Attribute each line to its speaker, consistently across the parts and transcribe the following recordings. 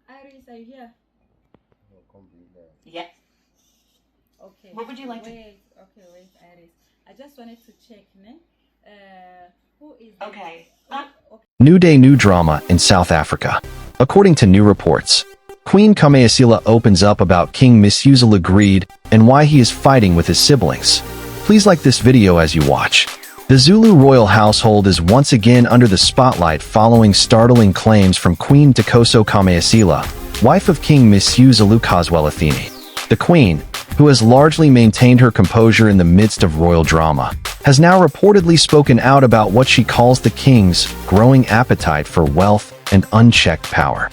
Speaker 1: Iris, are you here?
Speaker 2: Yes.
Speaker 1: Okay.
Speaker 2: What would you like to?
Speaker 1: Wait, Iris. I just wanted to check, ne? Who is
Speaker 2: Okay.
Speaker 3: New day, new drama in South Africa. According to new reports, Queen kaMayisela opens up about King Misuzulu greed and why he is fighting with his siblings. Please like this video as you watch. The Zulu royal household is once again under the spotlight following startling claims from Queen kaMayisela, wife of King Misuzulu Athini. The queen, who has largely maintained her composure in the midst of royal drama, has now reportedly spoken out about what she calls the king's growing appetite for wealth and unchecked power.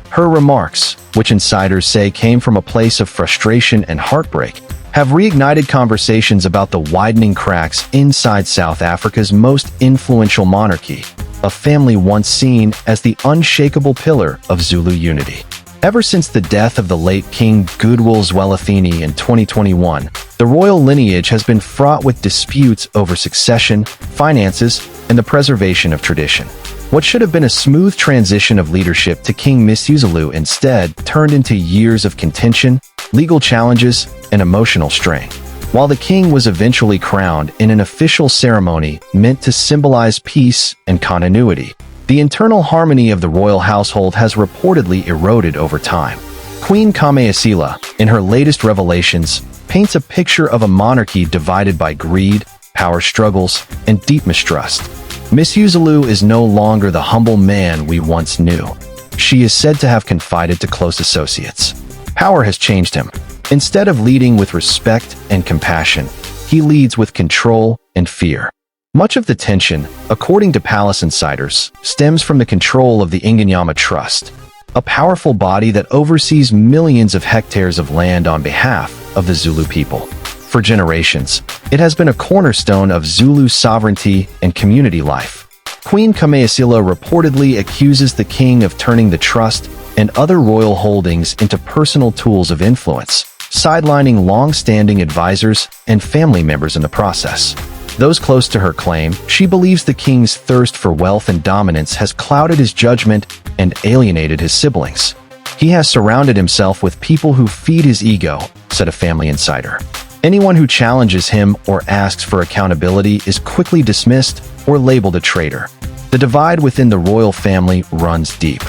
Speaker 3: Her remarks, which insiders say came from a place of frustration and heartbreak, have reignited conversations about the widening cracks inside South Africa's most influential monarchy, a family once seen as the unshakable pillar of Zulu unity. Ever since the death of the late King Zwelithini in 2021, the royal lineage has been fraught with disputes over succession, finances, and the preservation of tradition. What should have been a smooth transition of leadership to King Misuzulu instead turned into years of contention, legal challenges, and emotional strain. While the king was eventually crowned in an official ceremony meant to symbolize peace and continuity, the internal harmony of the royal household has reportedly eroded over time. Queen kaMayisela, in her latest revelations, paints a picture of a monarchy divided by greed, power struggles, and deep mistrust. Misuzulu is no longer the humble man we once knew. She is said to have confided to close associates. Power has changed him. Instead of leading with respect and compassion, he leads with control and fear. Much of the tension, according to palace insiders, stems from the control of the Inganyama Trust, a powerful body that oversees millions of hectares of land on behalf of the Zulu people. For generations, it has been a cornerstone of Zulu sovereignty and community life. Queen kaMayisela reportedly accuses the king of turning the trust and other royal holdings into personal tools of influence, sidelining long-standing advisors and family members in the process. Those close to her claim she believes the king's thirst for wealth and dominance has clouded his judgment and alienated his siblings. He has surrounded himself with people who feed his ego, said a family insider. Anyone who challenges him or asks for accountability is quickly dismissed or labeled a traitor. The divide within the royal family runs deep.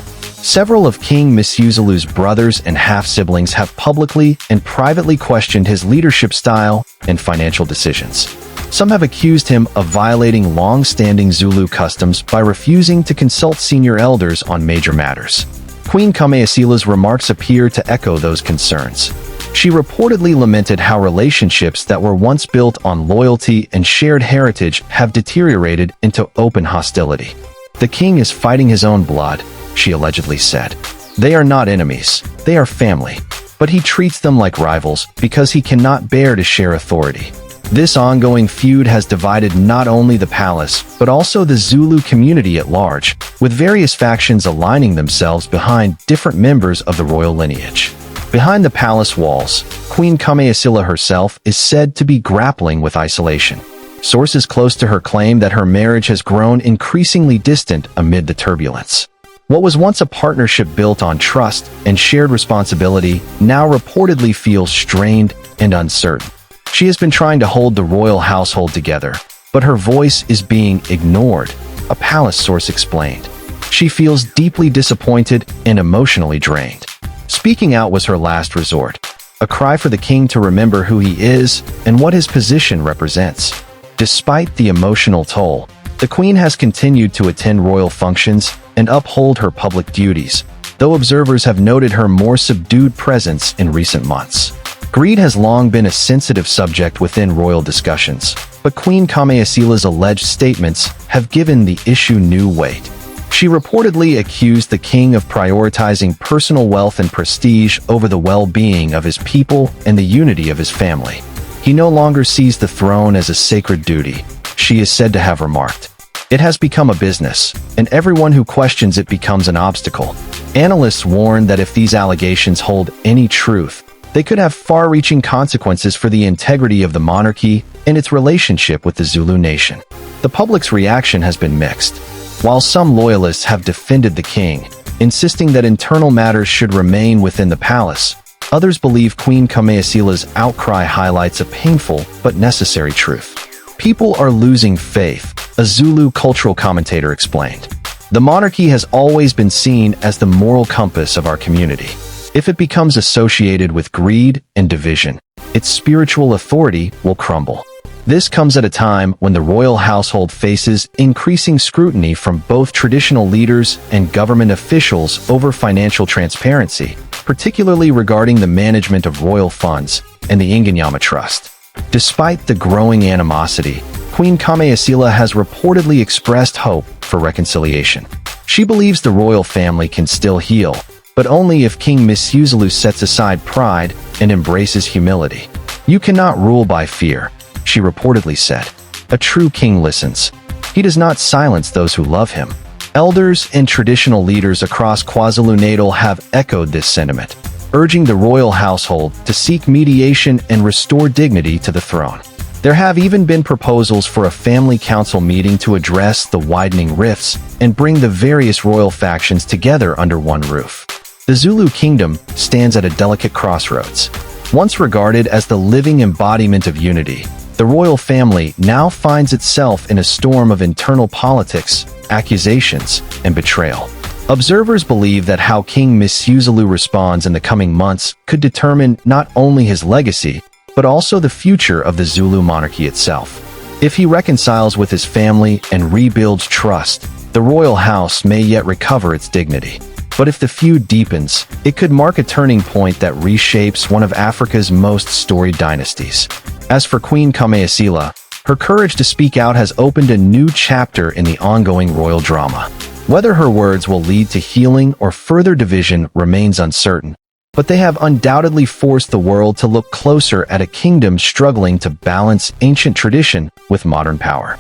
Speaker 3: Several of King Misuzulu's brothers and half-siblings have publicly and privately questioned his leadership style and financial decisions. Some have accused him of violating long-standing Zulu customs by refusing to consult senior elders on major matters. Queen kaMayisela's remarks appear to echo those concerns. She reportedly lamented how relationships that were once built on loyalty and shared heritage have deteriorated into open hostility. The king is fighting his own blood, she allegedly said. They are not enemies, they are family, but he treats them like rivals because he cannot bear to share authority. This ongoing feud has divided not only the palace, but also the Zulu community at large, with various factions aligning themselves behind different members of the royal lineage. Behind the palace walls, Queen kaMayisela herself is said to be grappling with isolation. Sources close to her claim that her marriage has grown increasingly distant amid the turbulence. What was once a partnership built on trust and shared responsibility now reportedly feels strained and uncertain. She has been trying to hold the royal household together, but her voice is being ignored, a palace source explained. She feels deeply disappointed and emotionally drained. Speaking out was her last resort, a cry for the king to remember who he is and what his position represents. Despite the emotional toll, the queen has continued to attend royal functions and uphold her public duties, though observers have noted her more subdued presence in recent months. Greed has long been a sensitive subject within royal discussions, but Queen kaMayisela's alleged statements have given the issue new weight. She reportedly accused the king of prioritizing personal wealth and prestige over the well-being of his people and the unity of his family. He no longer sees the throne as a sacred duty, she is said to have remarked. It has become a business, and everyone who questions it becomes an obstacle. Analysts warn that if these allegations hold any truth, they could have far-reaching consequences for the integrity of the monarchy and its relationship with the Zulu nation. The public's reaction has been mixed. While some loyalists have defended the king, insisting that internal matters should remain within the palace. Others believe Queen kaMayisela's outcry highlights a painful but necessary truth. People are losing faith, a Zulu cultural commentator explained. The monarchy has always been seen as the moral compass of our community. If it becomes associated with greed and division, its spiritual authority will crumble. This comes at a time when the royal household faces increasing scrutiny from both traditional leaders and government officials over financial transparency, particularly regarding the management of royal funds and the Inganyama Trust. Despite the growing animosity, Queen kaMayisela has reportedly expressed hope for reconciliation. She believes the royal family can still heal, but only if King Misuzulu sets aside pride and embraces humility. "You cannot rule by fear," she reportedly said. "A true king listens. He does not silence those who love him." Elders and traditional leaders across KwaZulu-Natal have echoed this sentiment, urging the royal household to seek mediation and restore dignity to the throne. There have even been proposals for a family council meeting to address the widening rifts and bring the various royal factions together under one roof. The Zulu kingdom stands at a delicate crossroads. Once regarded as the living embodiment of unity, the royal family now finds itself in a storm of internal politics, accusations, and betrayal. Observers believe that how King Misuzulu responds in the coming months could determine not only his legacy, but also the future of the Zulu monarchy itself. If he reconciles with his family and rebuilds trust, the royal house may yet recover its dignity. But if the feud deepens, it could mark a turning point that reshapes one of Africa's most storied dynasties. As for Queen kaMayisela, her courage to speak out has opened a new chapter in the ongoing royal drama. Whether her words will lead to healing or further division remains uncertain, but they have undoubtedly forced the world to look closer at a kingdom struggling to balance ancient tradition with modern power.